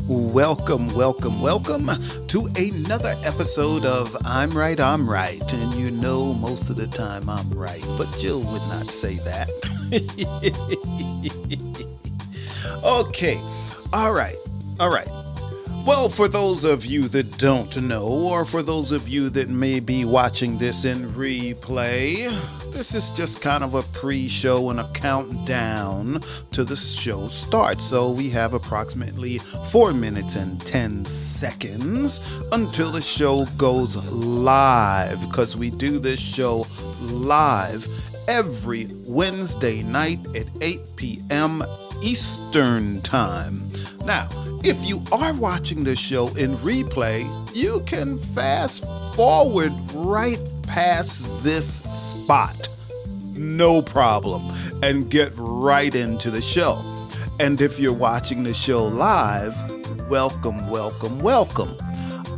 Welcome to another episode of I'm Right, I'm Right. And you know, most of the time I'm right, but Jill would not say that. Okay, all right. Well, for those of you that don't know, or for those of you that may be watching this in replay, this is just kind of a pre-show and a countdown to the show start. So we have approximately 4 minutes and 10 seconds until the show goes live, because we do this show live every Wednesday night at 8 p.m. Eastern Time. Now, if you are watching this show in replay, you can fast forward right past this spot, no problem, and get right into the show. And if you're watching the show live, welcome.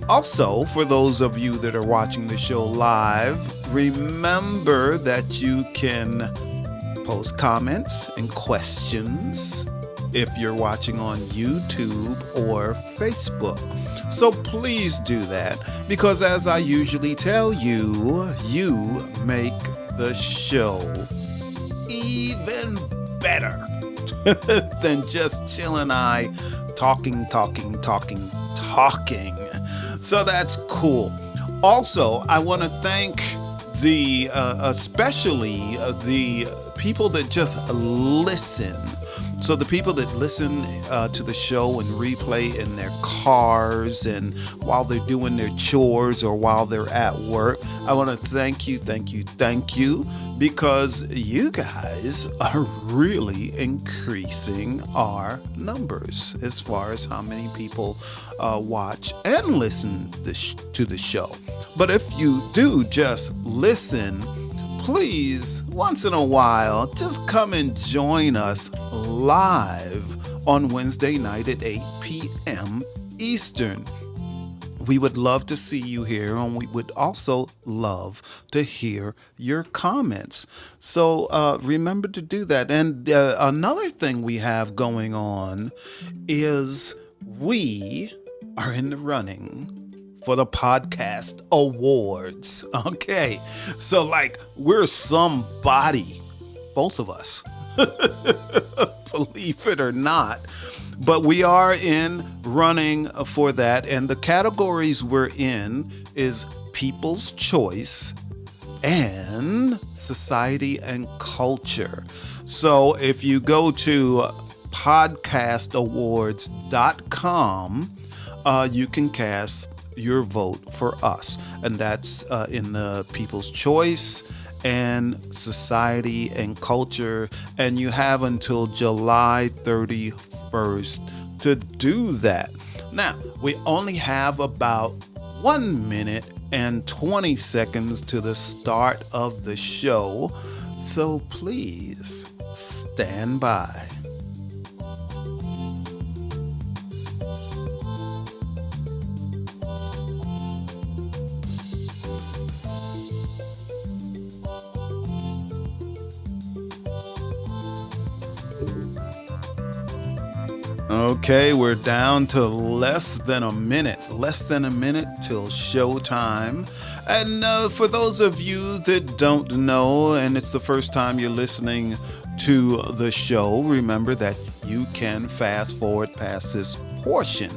Also, for those of you that are watching the show live, remember that you can post comments and questions if you're watching on YouTube or Facebook. So please do that, because as I usually tell you, you make the show even better than just Jill and I talking. So that's cool. Also, I want to thank especially the people that just listen. So the people that listen to the show and replay in their cars and while they're doing their chores or while they're at work, I want to thank you, because you guys are really increasing our numbers as far as how many people watch and listen to the show. But if you do just listen, please, once in a while, just come and join us live on Wednesday night at 8 p.m. Eastern. We would love to see you here, and we would also love to hear your comments. So remember to do that. And another thing we have going on is we are in the running for the podcast awards. Okay, so we're somebody, both of us, believe it or not, but we are in running for that, and the categories we're in is People's Choice and Society and Culture. So if you go to podcastawards.com, you can cast your vote for us, and that's in the People's Choice and Society and Culture, and you have until July 31st to do that. Now, we only have about 1 minute and 20 seconds to the start of the show, so please stand by. Okay, we're down to less than a minute till showtime. And for those of you that don't know, and it's the first time you're listening to the show, remember that you can fast forward past this portion.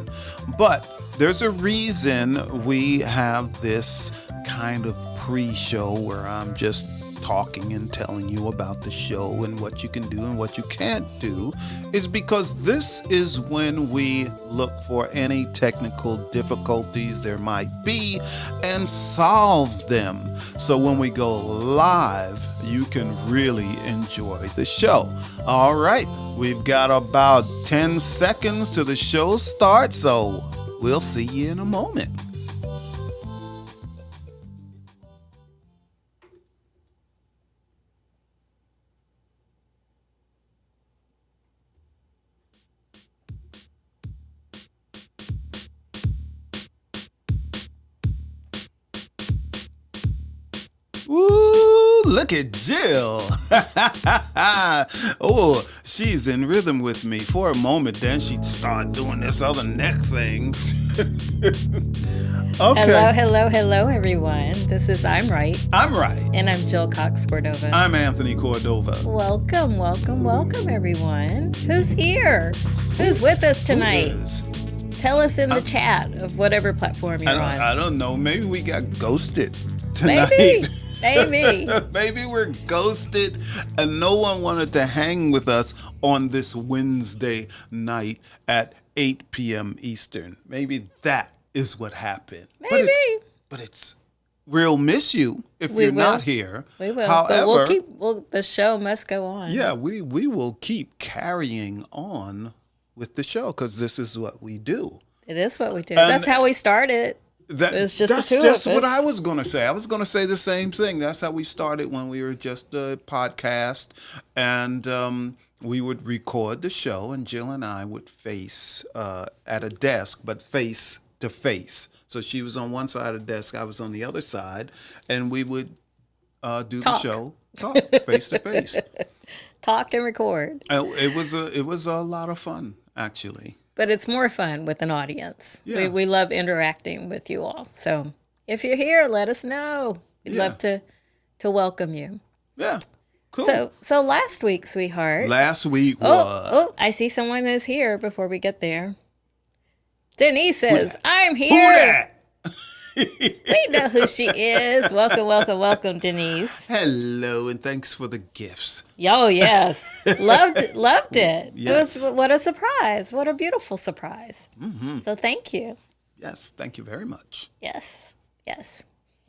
But there's a reason we have this kind of pre-show where I'm just talking and telling you about the show and what you can do and what you can't do, is because this is when we look for any technical difficulties there might be and solve them. So when we go live, you can really enjoy the show. All right, we've got about 10 seconds to the show start, so we'll see you in a moment. look at Jill. Oh, she's in rhythm with me. For a moment, then she'd start doing this other neck thing. Okay. Hello, everyone. This is I'm Right. I'm Right. And I'm Jill Cox Cordova. I'm Anthony Cordova. Welcome, everyone. Who's here? Who's with us tonight? Tell us in the chat of whatever platform you're on. I don't know. Maybe we got ghosted tonight. Maybe. Maybe we're ghosted and no one wanted to hang with us on this Wednesday night at 8 p.m. Eastern. Maybe that is what happened. Maybe. But we'll miss you if you're not here. We will. However, but the show must go on. Yeah, we will keep carrying on with the show because this is what we do. It is what we do. That's how we started. That's just what I was going to say. I was going to say the same thing. That's how we started when we were just a podcast. And we would record the show, and Jill and I would face at a desk, but face to face. So she was on one side of the desk, I was on the other side, and we would do the show, talk face to face. Talk and record. It was a lot of fun, actually. But it's more fun with an audience. Yeah. We love interacting with you all. So if you're here, let us know. We'd love to welcome you. Yeah, cool. So last week, sweetheart. Last week was... Oh, I see someone is here before we get there. Denise says, I'm here. Who that? We know who she is. Welcome, Denise. Hello, and thanks for the gifts. Oh, yes. Loved it. Yes. It was, what a surprise. What a beautiful surprise. Mm-hmm. So thank you. Yes, thank you very much. Yes.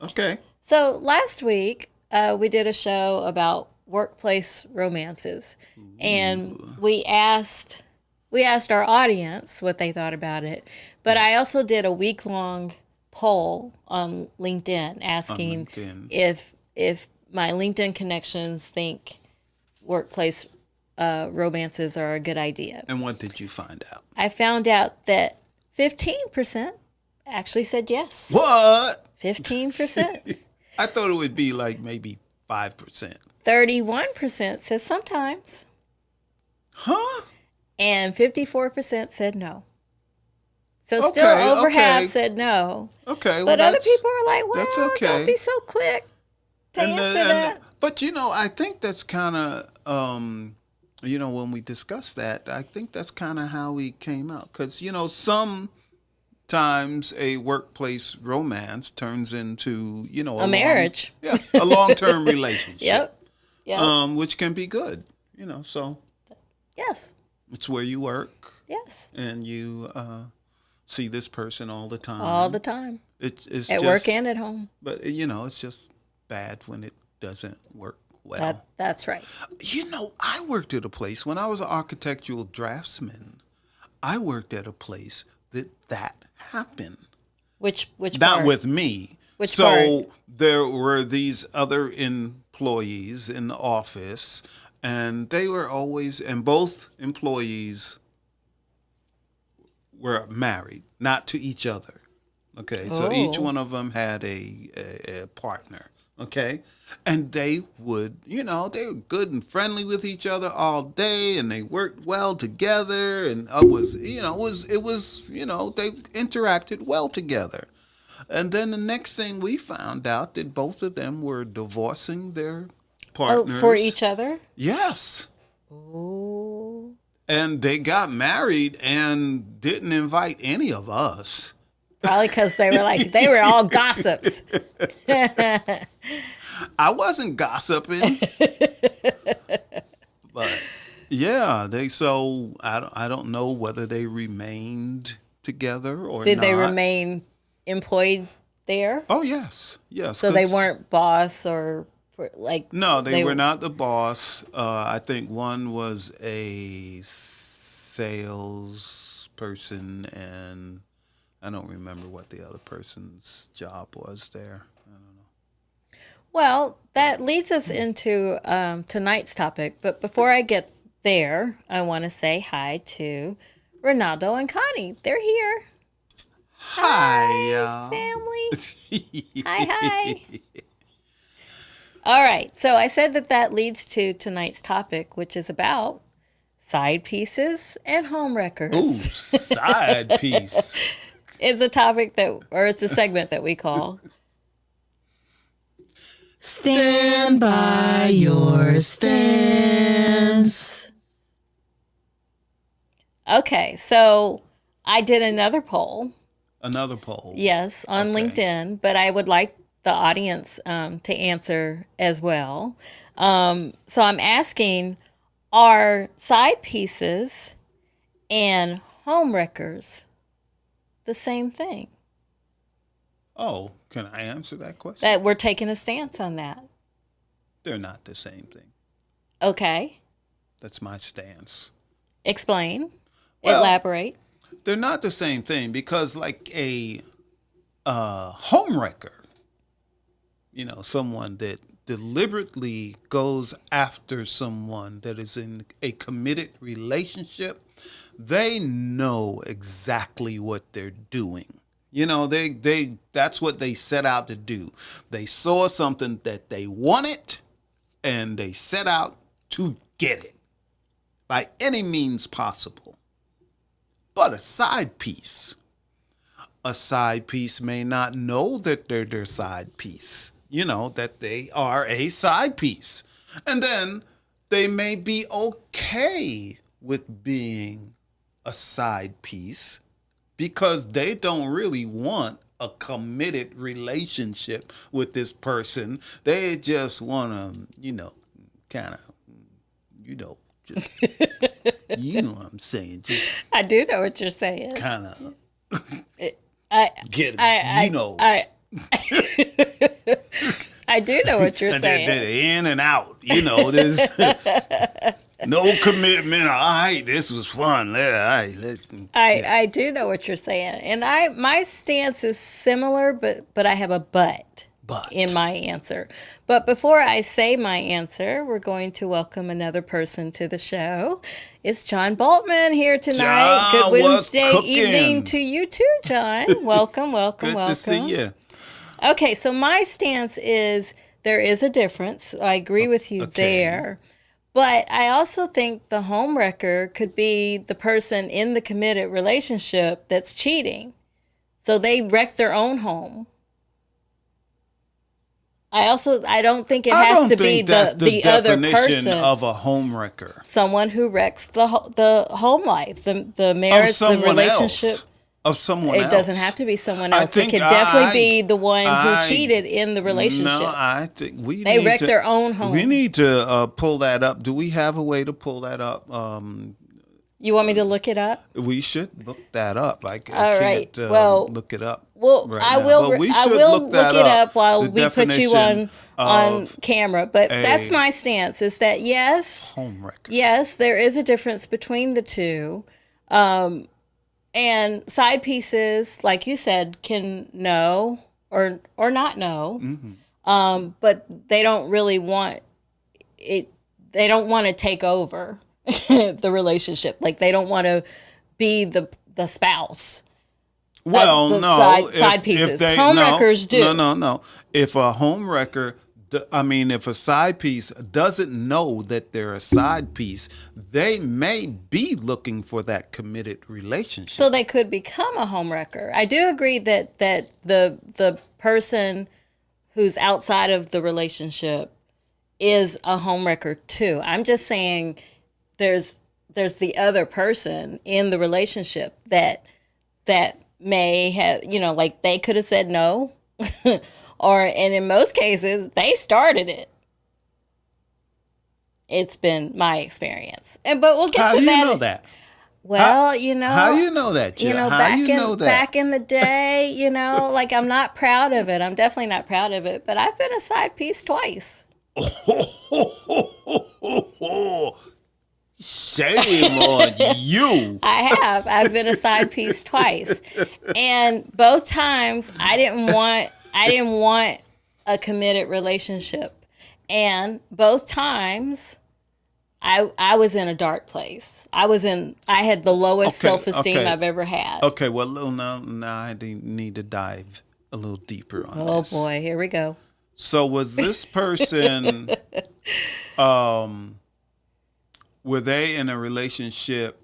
Okay. So last week, we did a show about workplace romances. Ooh. And we asked our audience what they thought about it. But I also did a week-long poll on LinkedIn asking if my LinkedIn connections think workplace romances are a good idea. And what did you find out? I found out that 15% actually said yes. What? 15%. I thought it would be like maybe 5%. 31% says sometimes. Huh? And 54% said no. So still over half said no. Okay. But other people are like, well, that's okay. Don't be so quick to answer that. But, I think that's kind of, when we discussed that, I think that's kind of how we came out. Because, sometimes a workplace romance turns into, a marriage. A long-term relationship. Yep. Which can be good, so. Yes. It's where you work. Yes. And you see this person all the time. All the time. It's at just, work and at home. But, it's just bad when it doesn't work well. That's right. I worked at a place, when I was an architectural draftsman, I worked at a place that happened. Which Not part? with me. Which part? There were these other employees in the office, and they were always, and both employees were married, not to each other. Okay, so each one of them had a partner. Okay, and they would, they were good and friendly with each other all day, and they worked well together, and they interacted well together. And then the next thing we found out that both of them were divorcing their partners. Oh, for each other? Yes. Oh. And they got married and didn't invite any of us. Probably because they were all gossips. I wasn't gossiping. But yeah, I don't know whether they remained together or Did not. they remain employed there? Oh, yes. So they weren't boss or No, they were not the boss. I think one was a salesperson, and I don't remember what the other person's job was there. I don't know. Well, that leads us into tonight's topic. But before I get there, I want to say hi to Ronaldo and Connie. They're here. Hi, y'all. Family. Hi. All right. So I said that leads to tonight's topic, which is about side pieces and home Ooh, wreckers. side piece. It's a topic or it's a segment that we call Stand by your stance. Okay, so I did another poll. Another poll. Yes, on LinkedIn, but I would like the audience to answer as well. So I'm asking, are side pieces and home wreckers the same thing? Oh, can I answer that question? That we're taking a stance on that. They're not the same thing. Okay. That's my stance. Explain. Well, Elaborate. They're not the same thing because, like a home wrecker, someone that deliberately goes after someone that is in a committed relationship, they know exactly what they're doing. That's what they set out to do. They saw something that they wanted and they set out to get it by any means possible. But a side piece may not know that they're their side piece, that they are a side piece. And then they may be okay with being a side piece because they don't really want a committed relationship with this person. They just want to, kind of, just, what I'm saying. Just I do know what you're saying. kind of I, I do know what you're saying. they're in and out. There's no commitment. All right, this was fun. All right, I do know what you're saying, and my stance is similar, but I have a but in my answer. But before I say my answer, we're going to welcome another person to the show. It's John Boltman here tonight. John, Good Wednesday what's cooking? Evening to you too, John. Welcome. Good to see you. Okay, so my stance is there is a difference. I agree with you there. But I also think the home wrecker could be the person in the committed relationship that's cheating. So they wreck their own home. I don't think it has to be the other person of a home wrecker. Someone who wrecks the home life, the marriage, the relationship. Of someone else. It doesn't have to be someone else. It could definitely be the one who cheated in the relationship. No, I think they wreck their own home. We need to pull that up. Do we have a way to pull that up? You want me to look it up? We should look that up. I can't look it up. Well, right I now. will. I will look it up while we put you on camera. But that's my stance: is that yes, home wrecker. Yes, there is a difference between the two. And side pieces, like you said, can know or not know, but they don't really want it. They don't want to take over the relationship. Like they don't want to be the spouse. Well, no, side pieces. Home wreckers do. No. If a home wrecker, if a side piece doesn't know that they're a side piece, they may be looking for that committed relationship. So they could become a home wrecker. I do agree that the person who's outside of the relationship is a home wrecker too. I'm just saying there's the other person in the relationship that may have, like they could have said no. And in most cases, they started it. It's been my experience. But we'll get to that. How do you know that? Well, how do you know that? Back in the day, like I'm not proud of it. I'm definitely not proud of it. But I've been a side piece twice. Shame on you. I have. I've been a side piece twice. And both times I didn't want a committed relationship. And both times I was in a dark place. I had the lowest self-esteem I've ever had. Okay, well, now I need to dive a little deeper on this. Oh boy, here we go. So was this person, were they in a relationship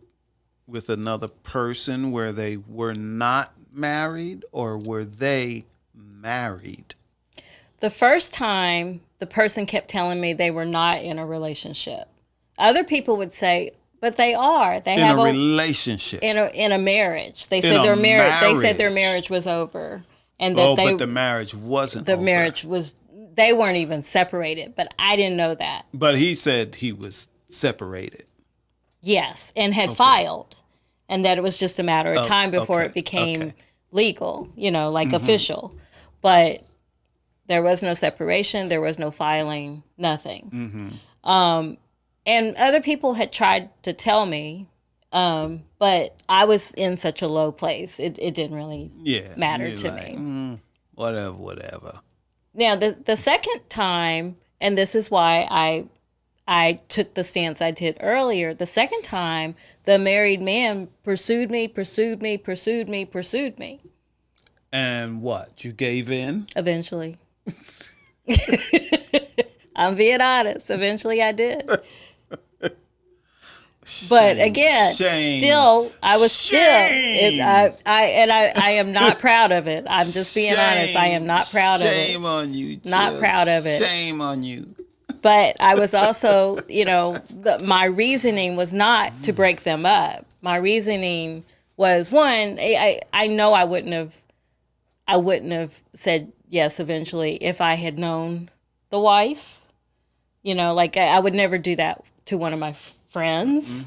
with another person where they were not married, or were they married? The first time, the person kept telling me they were not in a relationship. Other people would say, but they are. They have a relationship. In a marriage. They said their marriage. They said their marriage was over, and that but the marriage wasn't. The over. marriage was. They weren't even separated, but I didn't know that. But he said he was separated. Yes, and had filed, and that it was just a matter of time before it became legal. Official, but. There was no separation. There was no filing. Nothing. And other people had tried to tell me, but I was in such a low place. It didn't really matter to me. Whatever. Now, the second time, and this is why I took the stance I did earlier. The second time, the married man pursued me. And what? You gave in? Eventually. I'm being honest. Eventually I did. But again, I am not proud of it. I'm just being honest. I am not proud of it. Shame on you. Not proud of it. Shame on you. But I was also, my reasoning was not to break them up. My reasoning was, one, I know I wouldn't have said yes eventually if I had known the wife. I would never do that to one of my friends.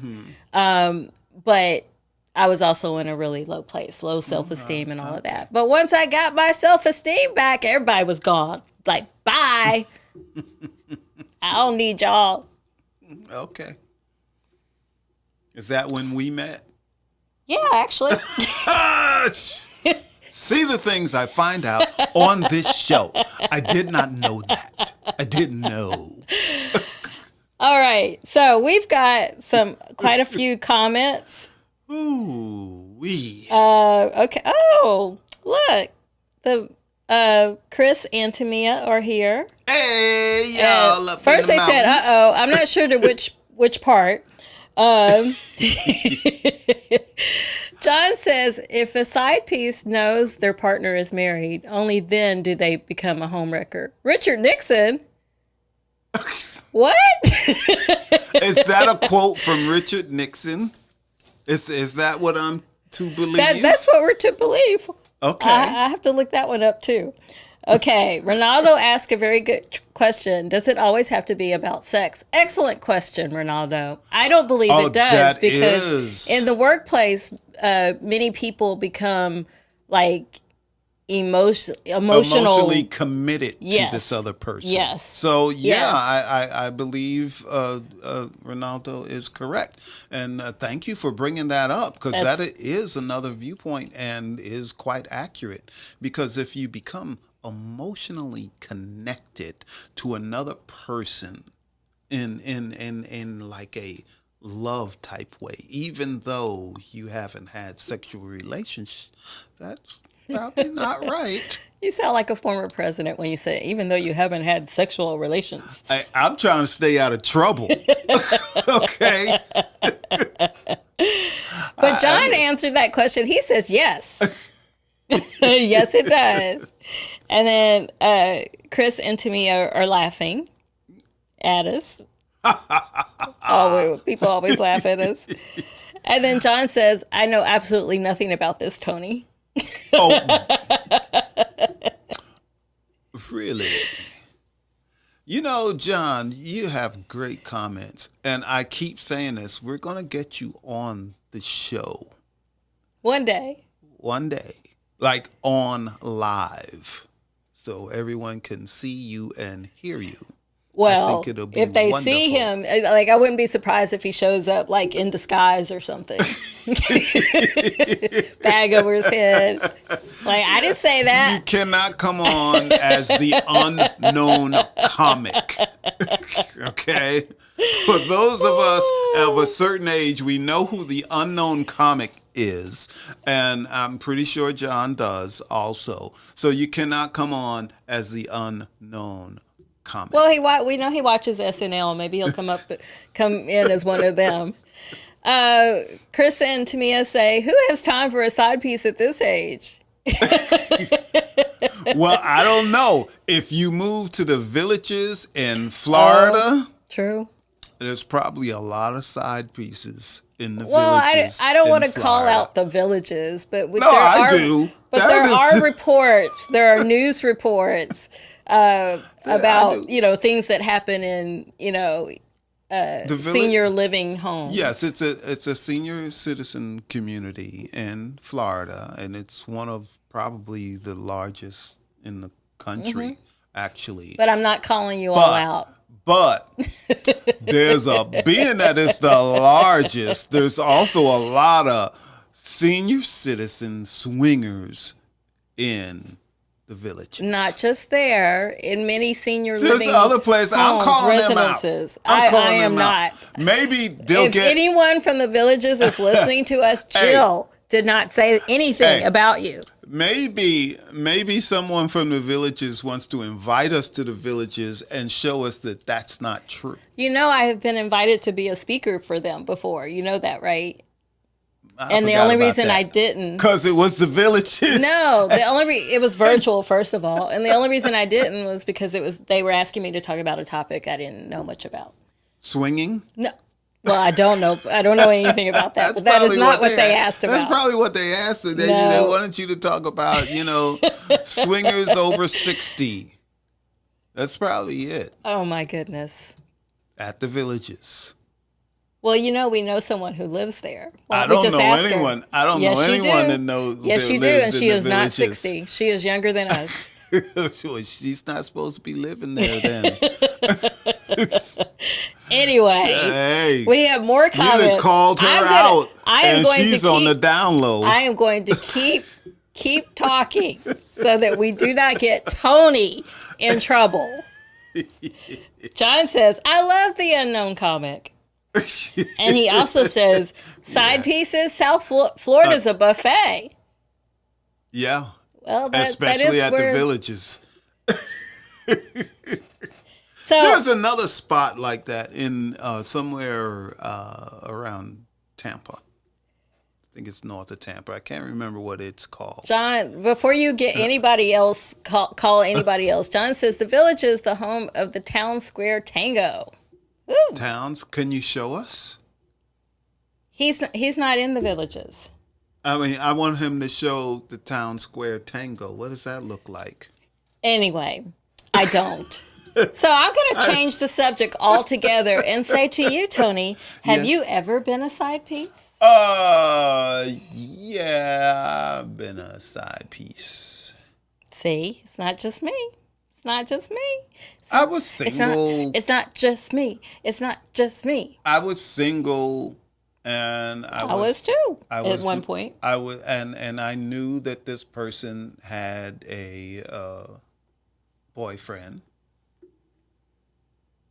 But I was also in a really low place, low self-esteem and all of that. But once I got my self-esteem back, everybody was gone. Like, bye. I don't need y'all. Okay. Is that when we met? Yeah, actually. See the things I find out on this show. I did not know that. I didn't know. All right. So we've got quite a few comments. Ooh, wee. Okay. Oh, look. The Chris and Tamia are here. Hey, y'all up first in the they said, "Uh-oh." I'm not sure to which part. John says, if a side piece knows their partner is married, only then do they become a homewrecker. Richard Nixon? What? Is that a quote from Richard Nixon? Is that what I'm to believe? That's what we're to believe. Okay. I have to look that one up too. Okay, Ronaldo asked a very good question. Does it always have to be about sex? Excellent question, Ronaldo. I don't believe it does, because in the workplace, many people become like emotionally committed to this other person. Yes. So I believe Ronaldo is correct, and thank you for bringing that up, because that is another viewpoint and is quite accurate. Because if you become emotionally connected to another person in like a love type way, even though you haven't had sexual relations, that's probably not right. You sound like a former president when you say, even though you haven't had sexual relations. I'm trying to stay out of trouble. Okay. But John answered that question. He says yes. Yes, it does. And then Chris and Tamia are laughing at us. People always laugh at us. And then John says, I know absolutely nothing about this, Tony. Oh, really? John, you have great comments. And I keep saying this. We're going to get you on the show. One day. Like on live. So everyone can see you and hear you. Well, if they see him, like, I wouldn't be surprised if he shows up like in disguise or something. Bag over his head. Like, I didn't say that. You cannot come on as the unknown comic. Okay? For those of us of a certain age, we know who the unknown comic is, and I'm pretty sure John does also. So you cannot come on as the unknown comic. Well, we know he watches SNL. Maybe he'll come in as one of them. Chris and Tamia say, "Who has time for a side piece at this age?" Well, I don't know. If you move to the villages in Florida, True. there's probably a lot of side pieces in the Well, villages. I don't in want to call Florida. out the villages, but No, I do. But That there is- are reports. There are news reports about things that happen in The village- senior living homes. Yes, it's a senior citizen community in Florida, and it's one of probably the largest in the country, actually. But I'm not calling you all out. But being that it's the largest, there's also a lot of senior citizen swingers in the village. Not just there, in many senior There's living other places. I'm homes, calling them out. residences. I'm calling I am them out. not. Maybe they'll If get. anyone from the villages is listening to us, Jill did not say anything about you. Maybe someone from the villages wants to invite us to the villages and show us that that's not true. You know, I have been invited to be a speaker for them before. You know that, right? And the only reason I didn't, because it was the villages. No, it was virtual first of all, and the only reason I didn't was because they were asking me to talk about a topic I didn't know much about. Swinging? No. Well, I don't know anything about that. But that is not what they asked about. That's probably what they asked. They wanted you to talk about, swingers over 60. That's probably it. Oh my goodness. At the villages. Well, we know someone who lives there. I don't know anyone. I don't know anyone that knows. Yes, you do, and she is not 60. She is younger than us. She's not supposed to be living there then. Anyway, we have more comments. You had called her out, and she's on the down low. I am going to keep talking so that we do not get Tony in trouble. John says, "I love the unknown comic." And he also says, side pieces, South Florida's a buffet. Yeah. Well, especially that is at the villages. So there's another spot like that in somewhere around Tampa. I think it's north of Tampa. I can't remember what it's called. John, before you get anybody else, call anybody else. John says the village is the home of the town square tango. Ooh. Towns, can you show us? He's not in the villages. I mean, I want him to show the town square tango. What does that look like? Anyway, I don't. So I'm going to change the subject altogether and say to you, Tony, have you ever been a side piece? Yeah, I've been a side piece. See, it's not just me. It's not just me. I was single. It's not just me. It's not just me. I was single, and I was too. At one point, I was, and I knew that this person had a boyfriend.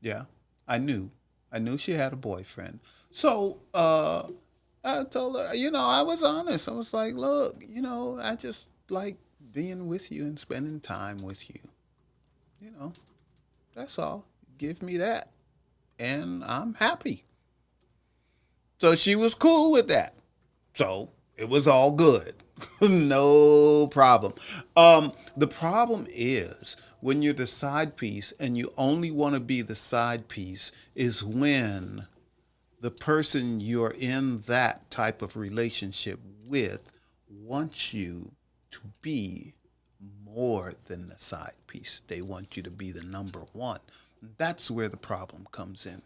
Yeah, I knew she had a boyfriend. So I told her, I was honest. I was like, look, I just like being with you and spending time with you. That's all. Give me that. And I'm happy. So she was cool with that. So it was all good. No problem. The problem is when you're the side piece and you only want to be the side piece is when the person you're in that type of relationship with wants you to be more than the side piece. They want you to be the number one. That's where the problem comes in.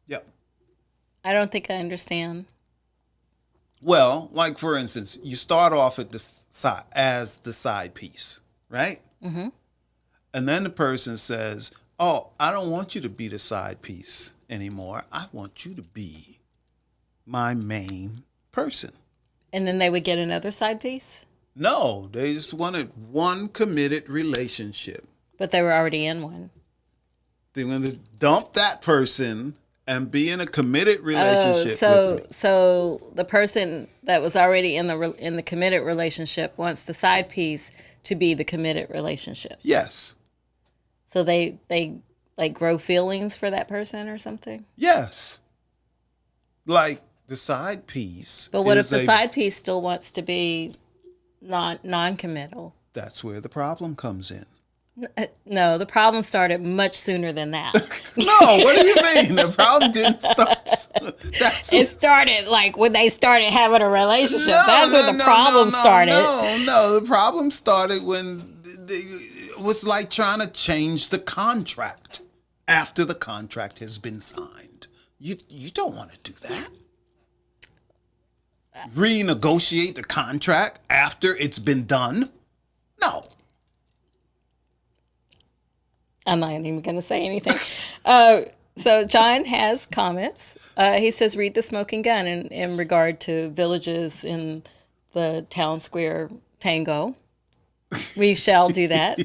Yep. I don't think I understand. Well, like for instance, you start off at the side as the side piece, right? Mm-hmm. And then the person says, "Oh, I don't want you to be the side piece anymore. I want you to be my main person." And then they would get another side piece? No, they just wanted one committed relationship. But they were already in one. They want to dump that person and be in a committed relationship. So the person that was already in the committed relationship wants the side piece to be the committed relationship. Yes. So they like grow feelings for that person or something. Yes. Like the side piece. But what if the side piece still wants to be non-committal? That's where the problem comes in. No, the problem started much sooner than that. No, what do you mean? The problem didn't start. It started like when they started having a relationship. That's when the problem started. No, the problem started when it was like trying to change the contract after the contract has been signed. You don't want to do that. Renegotiate the contract after it's been done? No. I'm not even going to say anything. So John has comments. He says, read The Smoking Gun in regard to villages in the town square tango. We shall do that.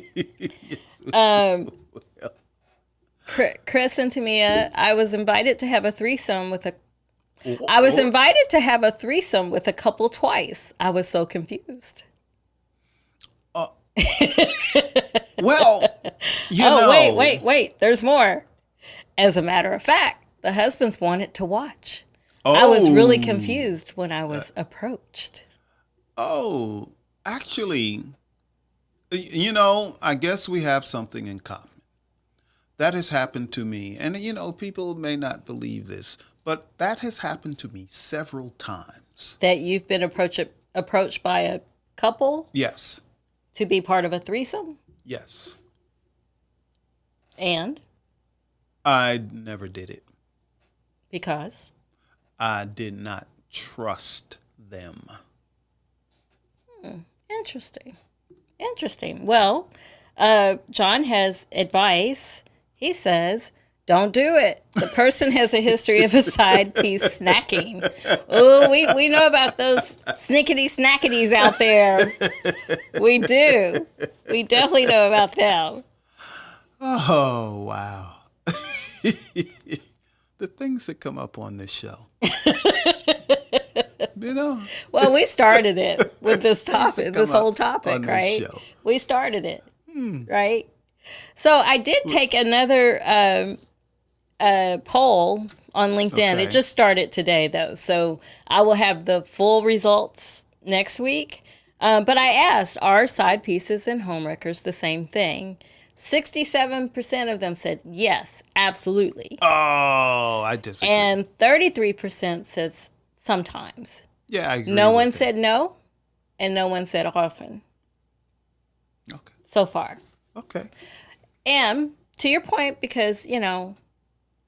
Chris and Tamia, I was invited to have a threesome with a couple twice. I was so confused. Well, you know. Wait. There's more. As a matter of fact, the husbands wanted to watch. I was really confused when I was approached. Oh, actually, you know, I guess we have something in common. That has happened to me. And, you know, people may not believe this, but that has happened to me several times. That you've been approached by a couple? Yes. To be part of a threesome? Yes. And? I never did it. Because? I did not trust them. Interesting. Well, John has advice. He says, don't do it. The person has a history of a side piece snacking. Oh, we know about those snickety snackities out there. We do. We definitely know about them. Oh, wow. The things that come up on this show. You know. Well, we started it with this topic, this whole topic, right? Show. We started it, right? So I did take another poll on LinkedIn. Okay. It just started today, though. So I will have the full results next week. But I asked, are side pieces and homewreckers the same thing? 67% of them said yes, absolutely. Oh, I disagree. And 33% says sometimes. Yeah, I agree. No one said no, and no one said often. Okay. So far. Okay. And to your point, because, you know,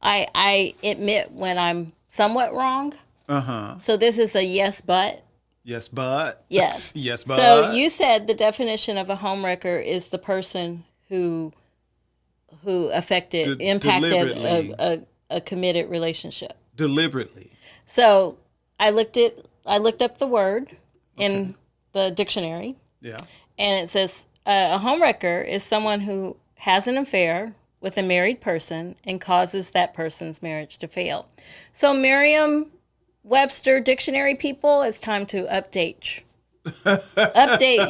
I admit when I'm somewhat wrong. Uh-huh. So this is a yes, but. Yes, but. Yes. Yes, but. So you said the definition of a homewrecker is the person who impacted a committed relationship. Deliberately. So I looked up the word in the dictionary. Yeah. And it says a homewrecker is someone who has an affair with a married person and causes that person's marriage to fail. So Merriam-Webster dictionary people, it's time to update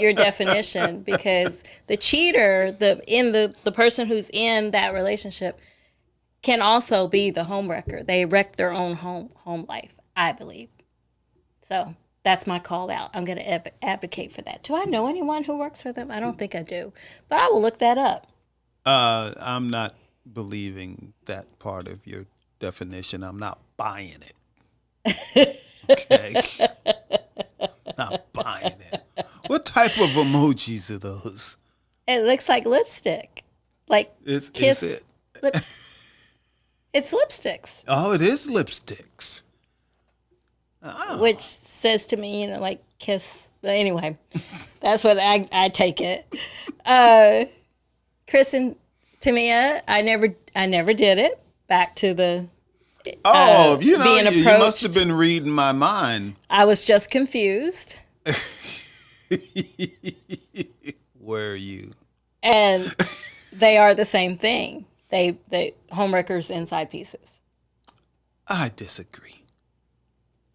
your definition, because the cheater, the person who's in that relationship can also be the homewrecker. They wreck their own home life, I believe. So that's my call out. I'm going to advocate for that. Do I know anyone who works for them? I don't think I do, but I will look that up. I'm not believing that part of your definition. I'm not buying it. Okay. Not buying it. What type of emojis are those? It looks like lipstick. Like kiss. Is it? It's lipsticks. Oh, it is lipsticks. Oh. Which says to me, you know, like kiss. But anyway, that's what I take it. Chris and Tamia, I never did it. Back to the you know, being approached. You must have been reading my mind. I was just confused. Were you? And they are the same thing. They homewreckers and side pieces. I disagree.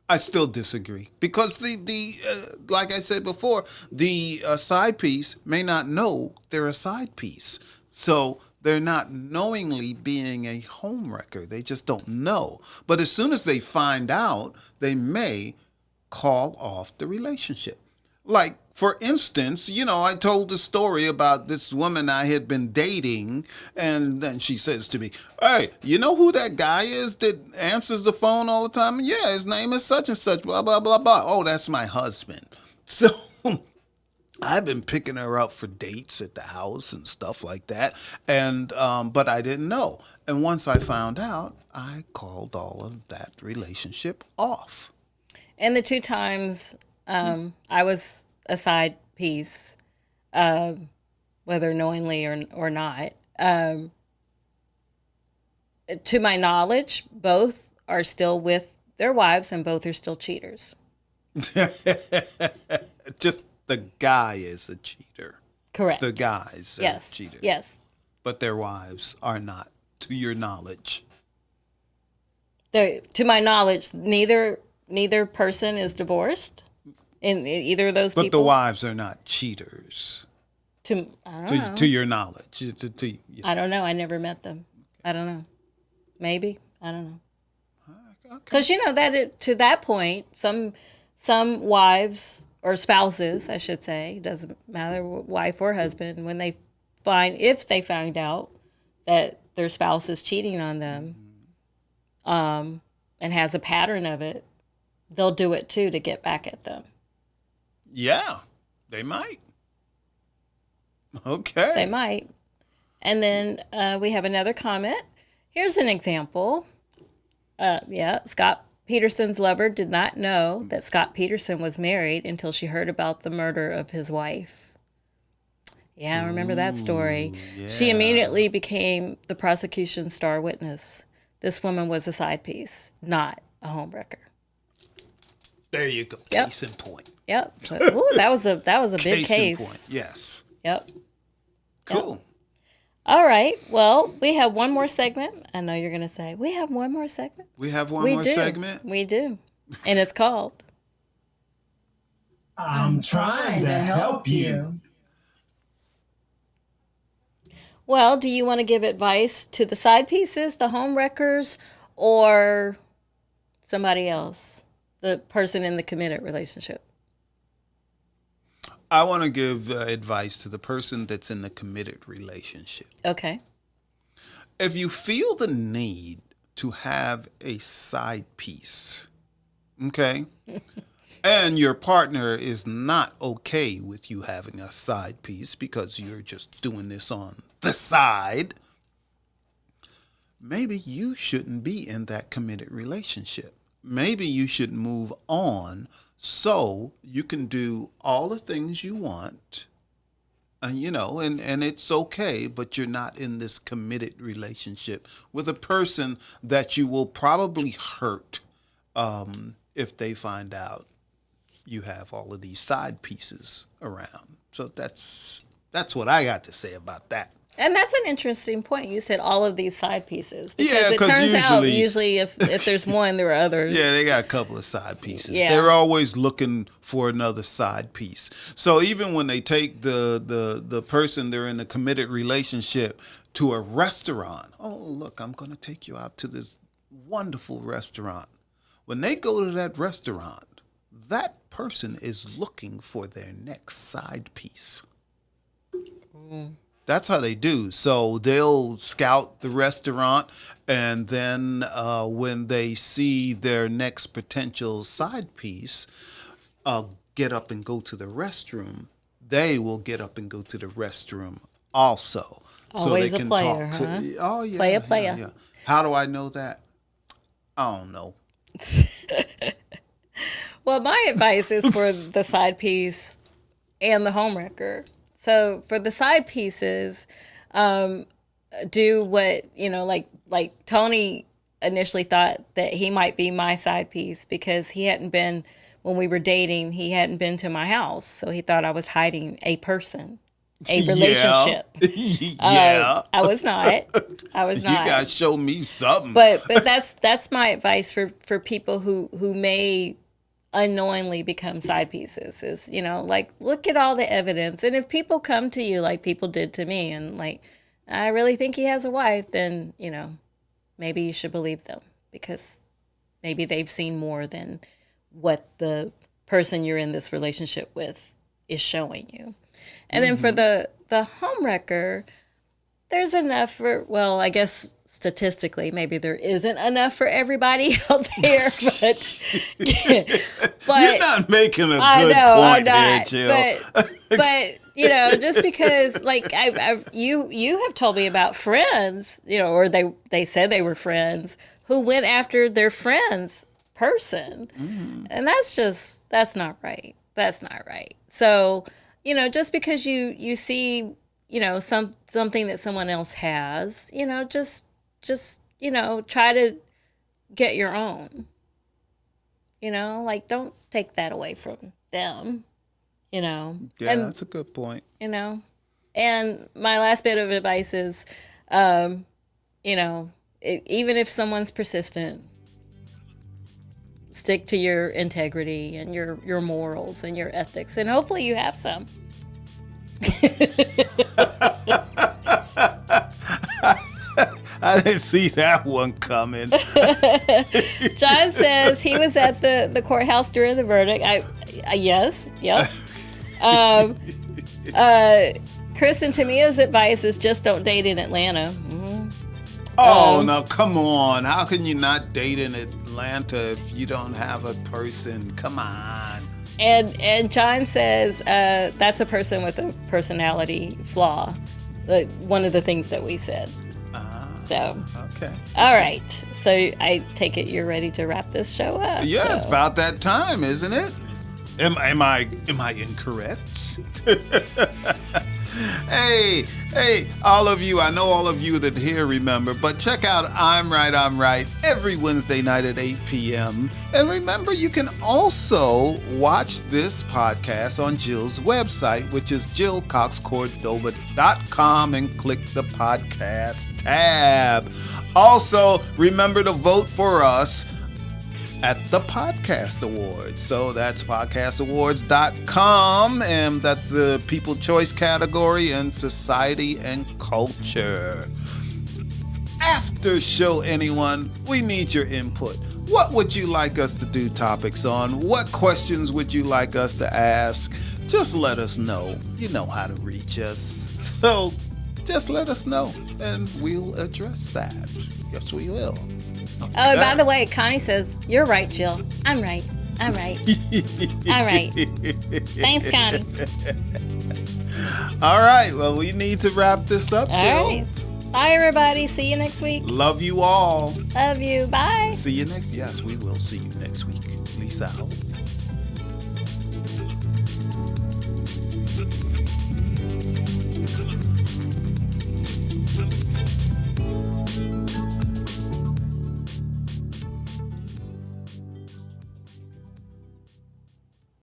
I still disagree because the like I said before, the side piece may not know they're a side piece, so they're not knowingly being a home wrecker. They just don't know. But as soon as they find out, they may call off the relationship. Like, for instance, I told the story about this woman I had been dating, and then she says to me, "Hey, you know who that guy is that answers the phone all the time? Yeah, his name is such and such, blah, blah, blah, blah. Oh, that's my husband." So I've been picking her up for dates at the house and stuff like that, and but I didn't know. And once I found out, I called all of that relationship off. And the two times I was a side piece, whether knowingly or not, to my knowledge, both are still with their wives and both are still cheaters. Just the guy is a cheater. Correct. The guys are Yes. cheaters. Yes. But their wives are not, to your knowledge. To my knowledge, neither person is divorced in either of those But people. the wives are not cheaters, I don't know. to your knowledge. I don't know. I never met them. I don't know. Maybe. I don't know. Okay. Because to that point, some wives or spouses, I should say, doesn't matter wife or husband, when if they find out that their spouse is cheating on them, and has a pattern of it, they'll do it too to get back at them. Yeah, they might. Okay. They might. And then we have another comment. Here's an example. Scott Peterson's lover did not know that Scott Peterson was married until she heard about the murder of his wife. Yeah, I remember that story. Yeah. She immediately became the prosecution's star witness. This woman was a side piece, not a homewrecker. There you go. Yep. Case in point. Yep. Ooh, that was a big case. In point. Yes. Yep. Cool. Yep. All right. Well, we have one more segment. I know you're going to say, we have one more segment. We have one We more do. segment. We do. And it's called I'm trying to help you. Well, do you want to give advice to the side pieces, the home wreckers, or somebody else, the person in the committed relationship? I want to give advice to the person that's in the committed relationship. Okay. If you feel the need to have a side piece, okay, and your partner is not okay with you having a side piece because you're just doing this on the side, maybe you shouldn't be in that committed relationship. Maybe you should move on so you can do all the things you want, and and it's okay, but you're not in this committed relationship with a person that you will probably hurt if they find out you have all of these side pieces around. So that's what I got to say about that. And that's an interesting point. You said all of these side pieces. Because Yeah, it 'cause turns out usually- usually if there's one, there are others. Yeah, they got a couple of side pieces. Yeah. They're always looking for another side piece. So even when they take the person they're in a committed relationship to a restaurant, oh, look, I'm going to take you out to this wonderful restaurant. When they go to that restaurant, that person is looking for their next side piece. That's how they do. So they'll scout the restaurant, and then when they see their next potential side piece get up and go to the restroom, they will get up and go to the restroom also. Always so they a can player, talk. huh? Oh, yeah. Player. Yeah. How do I know that? I don't know. Well, my advice is for the side piece and the homewrecker. So for the side pieces, do what, like Tony initially thought that he might be my side piece because when we were dating, he hadn't been to my house. So he thought I was hiding a person a relationship. Yeah. I was not. I was not. You gotta show me something. But that's my advice for people who may unknowingly become side pieces is, like, look at all the evidence. And if people come to you like people did to me and like, I really think he has a wife, then, maybe you should believe them because maybe they've seen more than what the person you're in this relationship with is showing you. And then for the homewrecker, there's enough for, well, I guess statistically, maybe there isn't enough for everybody out there, but You're not making a good I'm point not, here, Jill. But just because, like, you have told me about friends, or they said they were friends who went after their friend's person, and that's not right. That's not right. So, just because you see, something that someone else has, just try to get your own. Like, don't take that away from them. Yeah, and, that's a good point. And my last bit of advice is, even if someone's persistent, stick to your integrity and your morals and your ethics, and hopefully you have some. I didn't see that one coming. John says he was at the courthouse during the verdict. Yes, yep. Chris and Tamia's advice is just don't date in Atlanta. Mm-hmm. Oh, now come on. How can you not date in Atlanta if you don't have a person? Come on. And John says that's a person with a personality flaw. One of the things that we said. So okay. All right. So I take it you're ready to wrap this show up. Yeah, it's about that time, isn't it? Am I incorrect? Hey, all of you, I know all of you that here remember, but check out I'm Right every Wednesday night at 8 p.m. And remember, you can also watch this podcast on Jill's website, which is jillcoxcordova.com, and click the podcast tab. Also, remember to vote for us at the Podcast Awards. So that's podcastawards.com, and that's the People Choice category and Society and Culture. After show, anyone, we need your input. What would you like us to do topics on? What questions would you like us to ask? Just let us know. You know how to reach us. So just let us know and we'll address that. Yes, we will. Oh, and by the way, Connie says, you're right, Jill. I'm right. I'm right. I'm right. Thanks, Connie. All right. Well, we need to wrap this up, Jill. All right. Bye, everybody. See you next week. Love you all. Love you. Bye. See you next. Yes, we will see you next week. Lisa out.